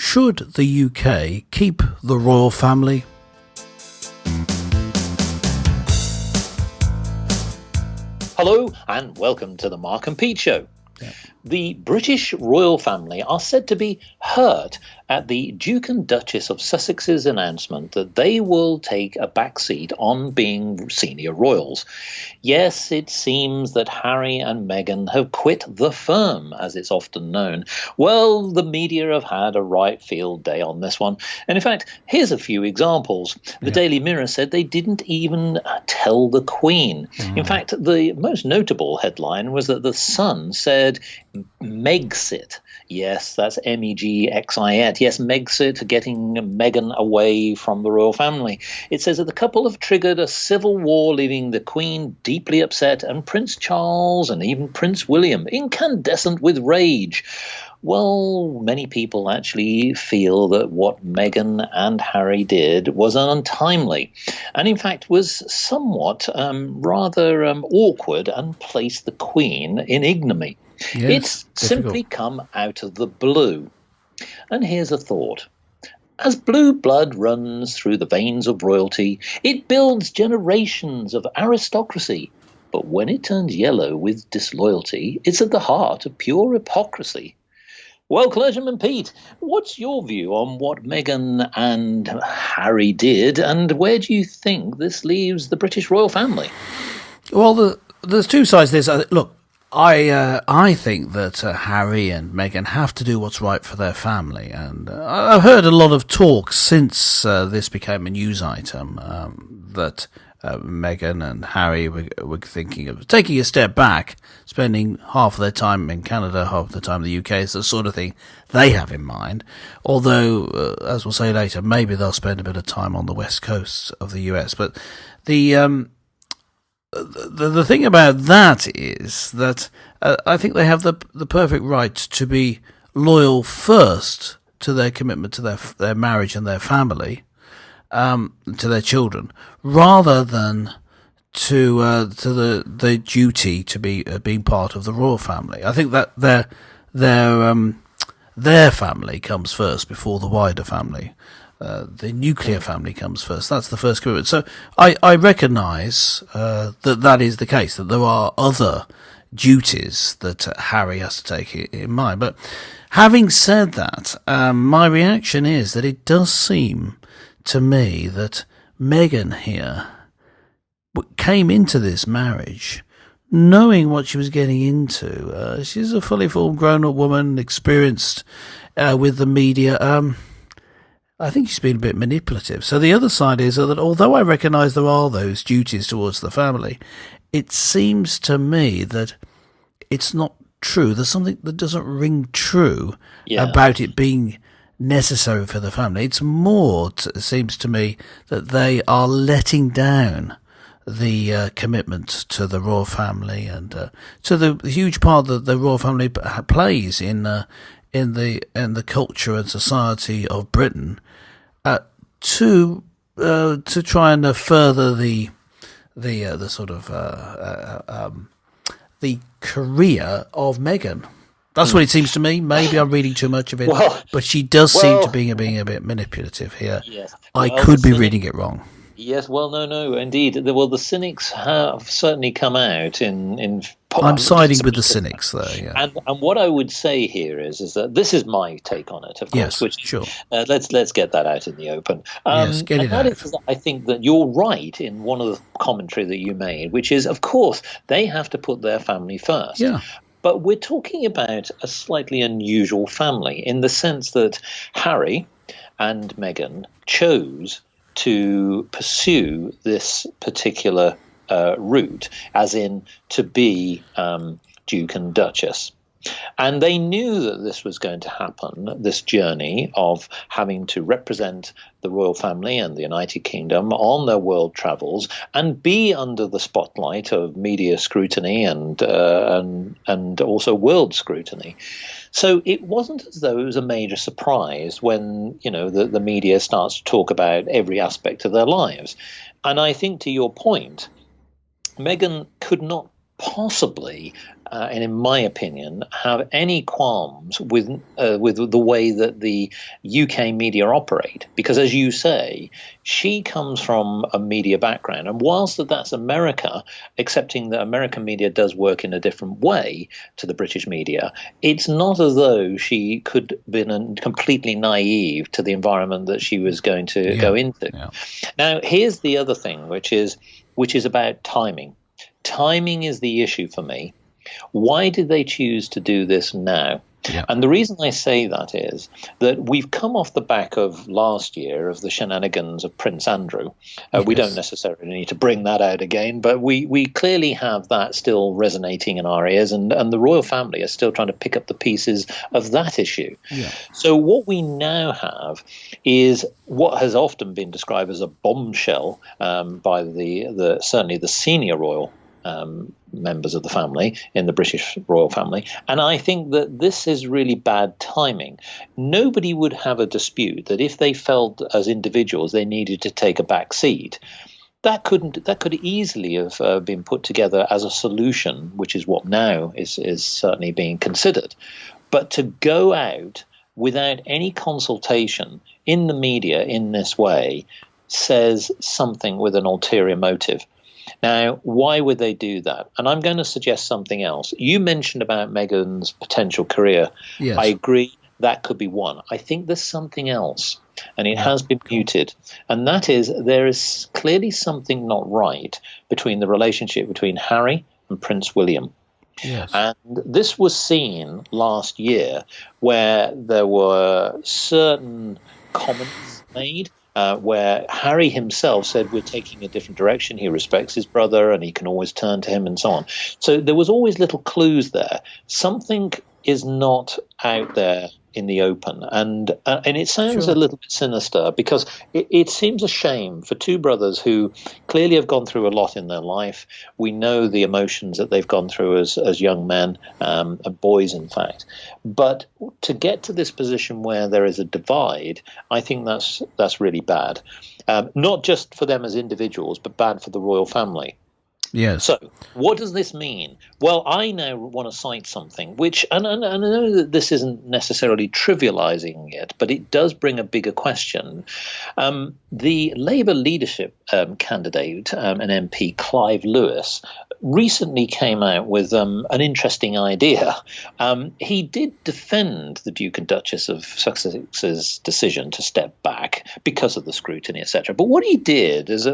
Should the UK keep the royal family? Hello and welcome to the Mark and Pete Show. Yeah. The British royal family are said to be hurt at the Duke and Duchess of Sussex's announcement that they will take a back seat on being senior royals. Yes, it seems that Harry and Meghan have quit the firm, as it's often known. Well, the media have had a right field day on this one. And in fact, here's a few examples. The Daily Mirror said they didn't even tell the Queen. In fact, the most notable headline was that the Sun said Megxit. Yes, that's Megxit. Yes, Megxit, getting Meghan away from the royal family. It says that the couple have triggered a civil war, leaving the Queen deeply upset and Prince Charles and even Prince William incandescent with rage. Well, many people actually feel that what Meghan and Harry did was untimely and, in fact, was somewhat rather awkward and placed the Queen in ignominy. Yes, It's simply come out of the blue. And here's a thought. As blue blood runs through the veins of royalty, it builds generations of aristocracy. But when it turns yellow with disloyalty, it's at the heart of pure hypocrisy. Well, Clergyman Pete, what's your view on what Meghan and Harry did, and where do you think this leaves the British royal family? Well, there's two sides to this. Look, I think that Harry and Meghan have to do what's right for their family, and I've heard a lot of talk since this became a news item that Meghan and Harry were thinking of taking a step back, spending half of their time in Canada, half of the time in the UK. It's the sort of thing they have in mind. Although, as we'll say later, maybe they'll spend a bit of time on the west coast of the US. But the thing about that is that I think they have the perfect right to be loyal first to their commitment to their marriage and their family, to their children, rather than to the duty to be being part of the royal family. I think that their family comes first before the wider family. The nuclear family comes first. That's the first commitment. So I recognise that is the case, that there are other duties that Harry has to take in mind. But having said that, my reaction is that it does seem to me that Meghan here came into this marriage knowing what she was getting into. She's a fully formed grown-up woman, experienced with the media. I think she's been a bit manipulative. So the other side is that although I recognise there are those duties towards the family, it seems to me that it's not true. There's something that doesn't ring true about it being necessary for the family. It's more, it seems to me, that they are letting down the commitment to the royal family and to the huge part that the royal family plays in the culture and society of Britain, to try and further the sort of the career of Meghan. That's what it seems to me. Maybe I'm reading too much of it, but she does seem to be being a bit manipulative here. Yes. I could be reading it wrong. Yes, well, no, indeed. Well, the cynics have certainly come out in I'm siding with the cynics there, yeah. And what I would say here is that this is my take on it, of course. Yes, sure. Let's get that out in the open. Yes, get it out. I think that you're right in one of the commentary that you made, which is, of course, they have to put their family first. Yeah. But we're talking about a slightly unusual family in the sense that Harry and Meghan chose to pursue this particular route, as in to be Duke and Duchess. And they knew that this was going to happen, this journey of having to represent the royal family and the United Kingdom on their world travels and be under the spotlight of media scrutiny and also world scrutiny. So it wasn't as though it was a major surprise when, the media starts to talk about every aspect of their lives. And I think, to your point, Meghan could not possibly, and in my opinion, have any qualms with the way that the UK media operate. Because, as you say, she comes from a media background, and whilst that's America, accepting that American media does work in a different way to the British media, it's not as though she could have been completely naive to the environment that she was going to go into. Yeah. Now, here's the other thing, which is about timing. Timing is the issue for me. Why did they choose to do this now? Yeah. And the reason I say that is that we've come off the back of last year of the shenanigans of Prince Andrew. Yes. We don't necessarily need to bring that out again, but we clearly have that still resonating in our ears, and the royal family are still trying to pick up the pieces of that issue. Yeah. So what we now have is what has often been described as a bombshell by certainly the senior royal members of the family in the British royal family. And I think that this is really bad timing. Nobody would have a dispute that if they felt as individuals they needed to take a back seat, that could easily have been put together as a solution, which is what now is certainly being considered. But to go out without any consultation in the media in this way says something with an ulterior motive. Now, why would they do that? And I'm going to suggest something else. You mentioned about Meghan's potential career. Yes. I agree that could be one. I think there's something else, and it has been muted. And that is, there is clearly something not right between the relationship between Harry and Prince William. Yes. And this was seen last year where there were certain comments made where Harry himself said we're taking a different direction. He respects his brother and he can always turn to him and so on. So there was always little clues there. Something is not out there in the open. And it sounds a little bit sinister because it seems a shame for two brothers who clearly have gone through a lot in their life. We know the emotions that they've gone through as young men, and boys, in fact. But to get to this position where there is a divide, I think that's really bad. Not just for them as individuals, but bad for the royal family. Yes. So what does this mean? Well, I now want to cite something which, and I know that this isn't necessarily trivializing it, but it does bring a bigger question. The Labour leadership candidate, an MP, Clive Lewis, recently came out with an interesting idea. He did defend the Duke and Duchess of Sussex's decision to step back because of the scrutiny, etc. But what he did is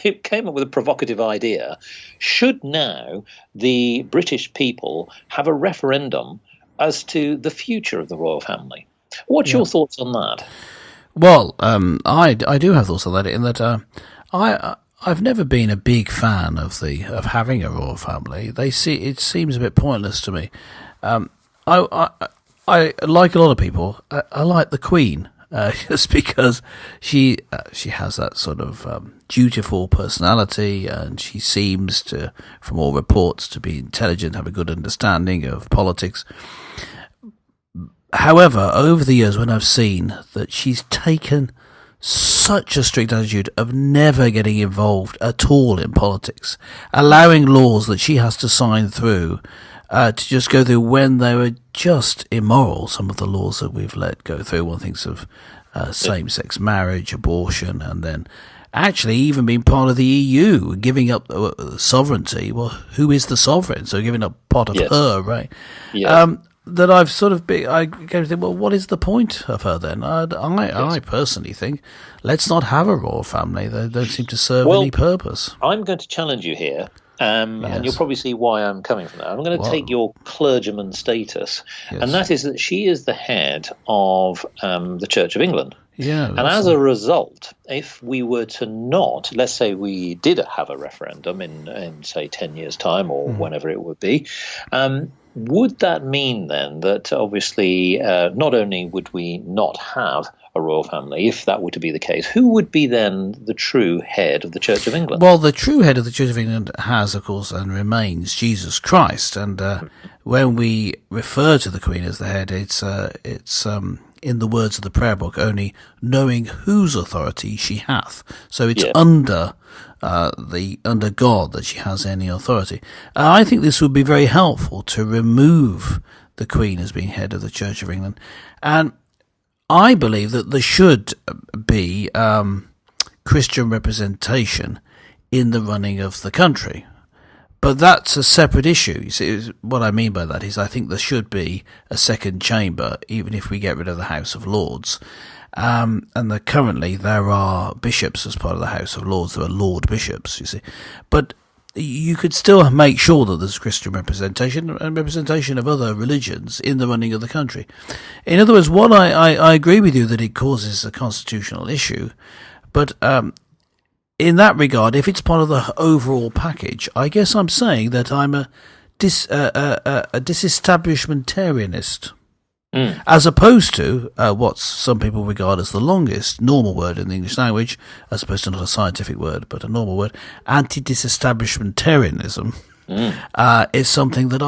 he came up with a provocative idea. Should now the British people have a referendum as to the future of the royal family? What's your thoughts on that? Well, I do have thoughts on that, in that I've never been a big fan of having a royal family. It seems a bit pointless to me. I like a lot of people. I like the Queen. Just because she has that sort of dutiful personality, and she seems to, from all reports, to be intelligent, have a good understanding of politics. However, over the years, when I've seen that she's taken such a strict attitude of never getting involved at all in politics, allowing laws that she has to sign through to just go through when they were just immoral. Some of the laws that we've let go through, one thinks of same-sex marriage, abortion, and then actually even being part of the EU, giving up sovereignty. Well, who is the sovereign? So giving up part of her, right? Yeah. That I've sort of I go to think, well, what is the point of her then? I personally think let's not have a royal family. They don't seem to serve any purpose. I'm going to challenge you here. And you'll probably see why I'm coming from that. I'm going to take your clergyman status, and that is that she is the head of the Church of England. Yeah, and as a result, if we were to not, let's say we did have a referendum in say 10 years' time or whenever it would be, would that mean then that obviously not only would we not have a royal family, if that were to be the case, who would be then the true head of the Church of England? Well, the true head of the Church of England has, of course, and remains Jesus Christ. And when we refer to the Queen as the head, it's in the words of the prayer book, only knowing whose authority she hath. So it's Yeah. under God that she has any authority. I think this would be very helpful to remove the Queen as being head of the Church of England. And I believe that there should be Christian representation in the running of the country. But that's a separate issue. You see, what I mean by that is I think there should be a second chamber, even if we get rid of the House of Lords. And currently there are bishops as part of the House of Lords. There are Lord bishops, you see. But you could still make sure that there's Christian representation and representation of other religions in the running of the country. In other words, what I agree with you that it causes a constitutional issue, but in that regard, if it's part of the overall package, I guess I'm saying that I'm a disestablishmentarianist. As opposed to what some people regard as the longest normal word in the English language, as opposed to not a scientific word, but a normal word, anti-disestablishmentarianism is something that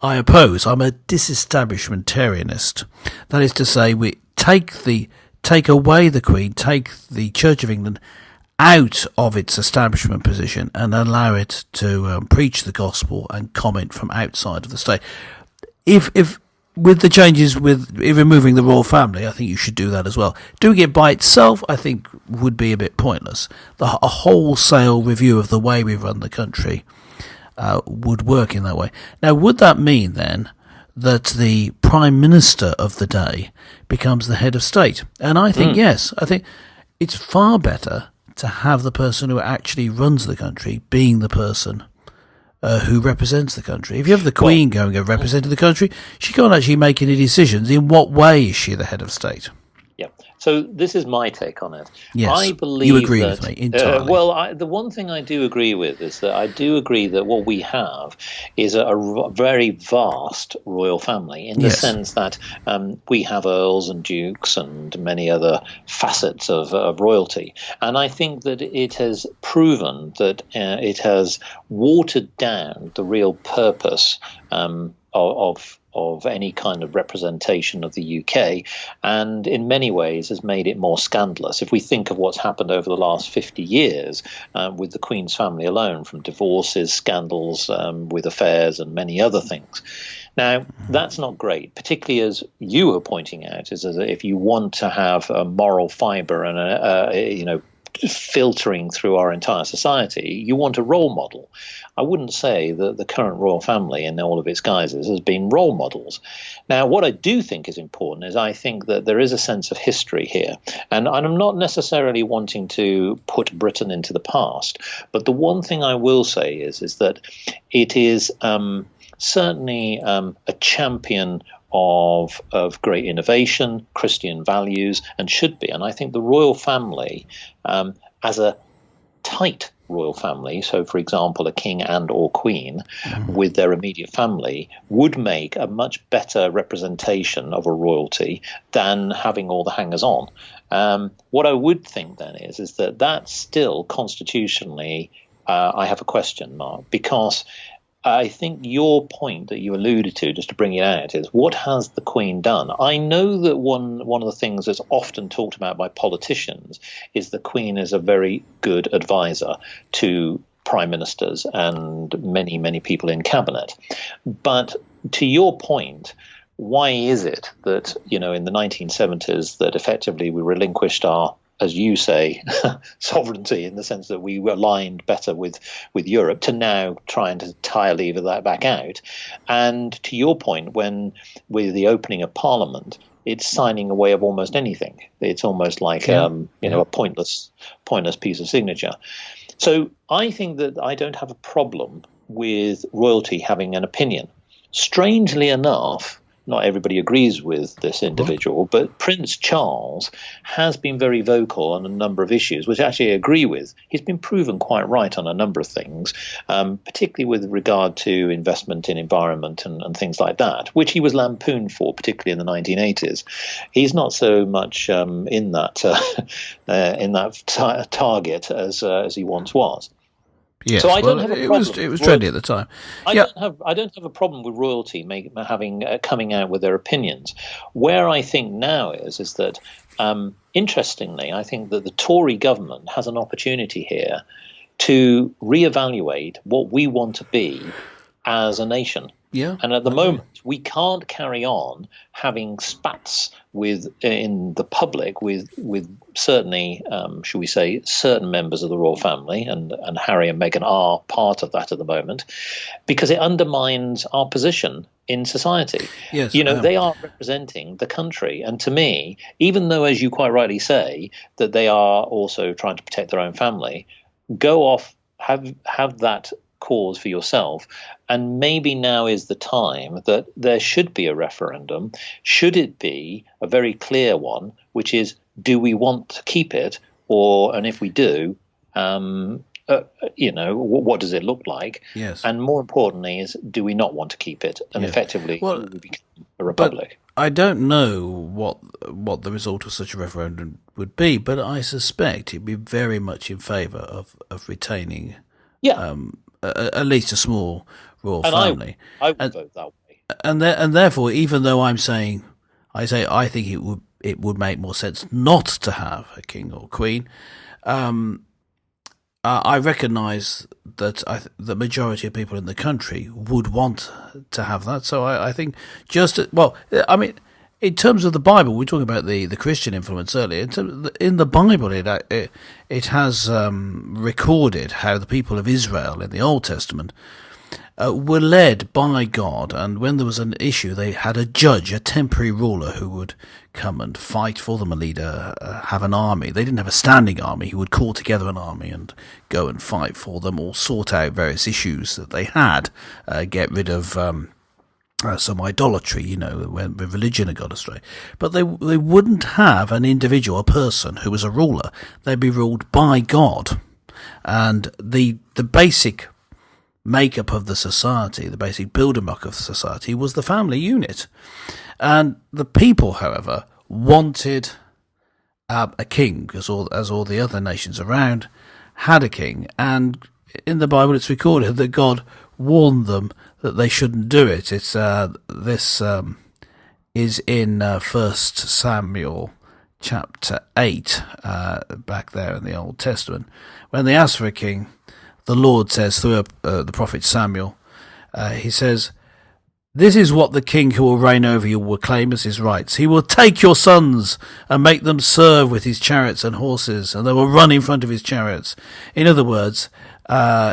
I oppose. I'm a disestablishmentarianist. That is to say, we take away the Queen, take the Church of England out of its establishment position and allow it to preach the gospel and comment from outside of the state. If with the changes with removing the royal family, I think you should do that as well. Doing it by itself, I think, would be a bit pointless. A wholesale review of the way we run the country would work in that way. Now, would that mean then that the Prime Minister of the day becomes the head of state? And I think, yes, I think it's far better to have the person who actually runs the country being the person who represents the country. If you have the Queen going and representing the country, she can't actually make any decisions. In what way is she the head of state? Yeah. So this is my take on it. Yes, I believe you agree with me entirely. The one thing I do agree with is that I do agree that what we have is a very vast royal family in the sense that we have earls and dukes and many other facets of royalty. And I think that it has proven that it has watered down the real purpose of any kind of representation of the UK, and in many ways has made it more scandalous. If we think of what's happened over the last 50 years with the Queen's family alone, from divorces, scandals with affairs and many other things. Now, that's not great, particularly as you were pointing out, is that if you want to have a moral fibre and filtering through our entire society, you want a role model. I wouldn't say that the current royal family in all of its guises has been role models. Now, what I do think is important is I think that there is a sense of history here. And I'm not necessarily wanting to put Britain into the past, but the one thing I will say is that it is certainly a champion of great innovation, Christian values, and should be. And I think the royal family, as a tight royal family, so for example a king and or queen with their immediate family, would make a much better representation of a royalty than having all the hangers-on. What I would think then is that still constitutionally I have a question mark, because I think your point that you alluded to, just to bring it out, is what has the Queen done? I know that one of the things that's often talked about by politicians is the Queen is a very good advisor to prime ministers and many, many people in cabinet. But to your point, why is it that, in the 1970s that effectively we relinquished our, as you say, sovereignty, in the sense that we were aligned better with Europe, to now trying to lever that back out? And to your point, when with the opening of Parliament, it's signing away of almost anything. It's almost like a pointless piece of signature. So I think that I don't have a problem with royalty having an opinion. Strangely enough, not everybody agrees with this individual, but Prince Charles has been very vocal on a number of issues, which I actually agree with. He's been proven quite right on a number of things, particularly with regard to investment in environment and things like that, which he was lampooned for, particularly in the 1980s. He's not so much in that target as he once was. Yes, So I don't well, have a it problem. was trendy at the time. I Yeah, don't have a problem with royalty having coming out with their opinions. Where I think now is that interestingly, I think that the Tory government has an opportunity here to reevaluate what we want to be as a nation. yeah, And at the I agree. moment, we can't carry on having spats in the public with certainly, should we say, certain members of the royal family, and Harry and Meghan are part of that at the moment, because it undermines our position in society. Yes, They are representing the country, and to me, even though, as you quite rightly say, that they are also trying to protect their own family, go off, have that cause for yourself, and maybe now is the time that there should be a referendum. Should it be a very clear one, which is, do we want to keep it, and if we do, what does it look like? yes, And more importantly, is, do we not want to keep it, and yes. effectively Well, will we become a republic? but I don't know what the result of such a referendum would be, but I suspect it'd be very much in favour of retaining Yeah, at least a small royal and family. I would and vote that way. and therefore, even though I think it would make more sense not to have a king or queen. I recognise that the majority of people in the country would want to have that. So I think in terms of the Bible, we were talking about the Christian influence earlier. In the Bible, it has recorded how the people of Israel in the Old Testament were led by God, and when there was an issue, they had a judge, a temporary ruler, who would come and fight for them, a leader, have an army. They didn't have a standing army. He would call together an army and go and fight for them, or sort out various issues that they had, get rid of some idolatry, when the religion had got astray. But they wouldn't have an individual, a person who was a ruler. They'd be ruled by God. And the basic makeup of the society, the basic building block of the society, was the family unit. And the people, however, wanted a king, because as all the other nations around had a king. And in the Bible, it's recorded that God warned them that they shouldn't do it. This is in 1 Samuel chapter 8, back there in the Old Testament. When they asked for a king, the Lord says through the prophet Samuel, he says, "This is what the king who will reign over you will claim as his rights. He will take your sons and make them serve with his chariots and horses, and they will run in front of his chariots." In other words,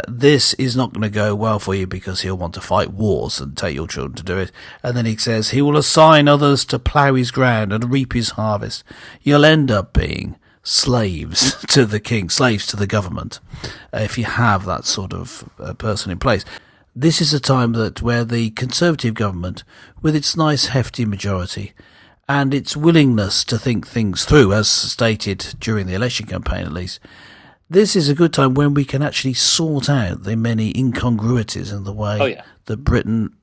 this is not going to go well for you, because he'll want to fight wars and take your children to do it. And then he says, he will assign others to plough his ground and reap his harvest. You'll end up being slaves to the king, slaves to the government, if you have that sort of person in place. This is a time where the Conservative government, with its nice hefty majority and its willingness to think things through, as stated during the election campaign at least, this is a good time when we can actually sort out the many incongruities in the way that Britain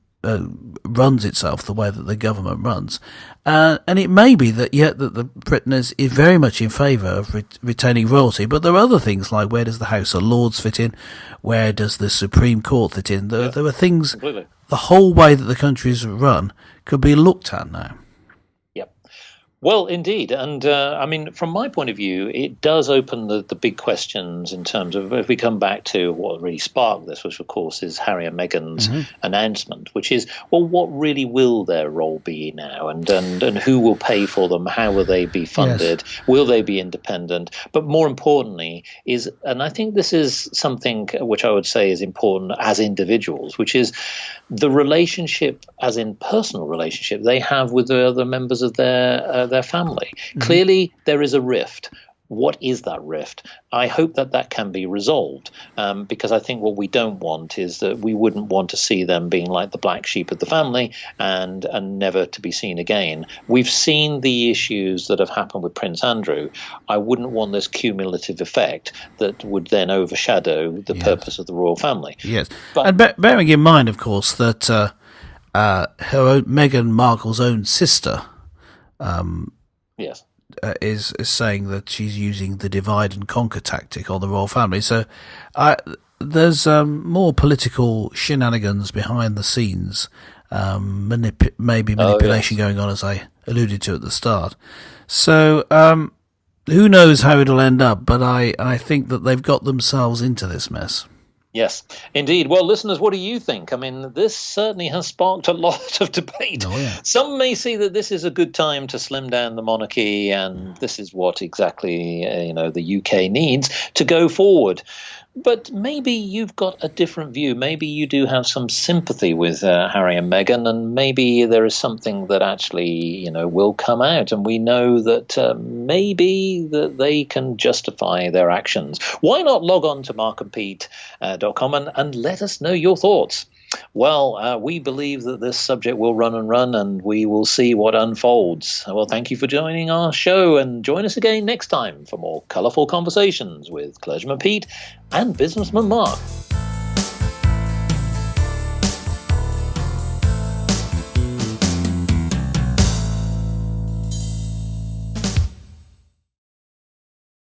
runs itself, the way that the government runs. And it may be that the Britain is very much in favour of retaining royalty, but there are other things like, where does the House of Lords fit in? Where does the Supreme Court fit in? There are things, Completely. The whole way that the country is run could be looked at now. Well, indeed. And from my point of view, it does open the big questions in terms of, if we come back to what really sparked this, which of course is Harry and Meghan's announcement, which is, well, what really will their role be now, and who will pay for them? How will they be funded? Yes. Will they be independent? But more importantly is, and I think this is something which I would say is important as individuals, which is the relationship, as in personal relationship, they have with the other members of their family. Clearly, there is a rift. What is that rift? I hope that can be resolved, because I think what we don't want is that we wouldn't want to see them being like the black sheep of the family and never to be seen again. We've seen the issues that have happened with Prince Andrew. I wouldn't want this cumulative effect that would then overshadow the purpose of the royal family. Yes, and bearing in mind, of course, that Meghan Markle's own sister is saying that she's using the divide and conquer tactic on the royal family. So there's more political shenanigans behind the scenes, maybe manipulation going on, as I alluded to at the start. So who knows how it'll end up, but I think that they've got themselves into this mess. Yes, indeed. Well, listeners, what do you think? I mean, this certainly has sparked a lot of debate. Oh, yeah. Some may see that this is a good time to slim down the monarchy, and this is what exactly the UK needs to go forward. But maybe you've got a different view. Maybe you do have some sympathy with Harry and Meghan, and maybe there is something that actually, will come out. And we know that maybe that they can justify their actions. Why not log on to markandpete.com and let us know your thoughts? Well, we believe that this subject will run and run, and we will see what unfolds. Well, thank you for joining our show, and join us again next time for more colourful conversations with Clergyman Pete and Businessman Mark.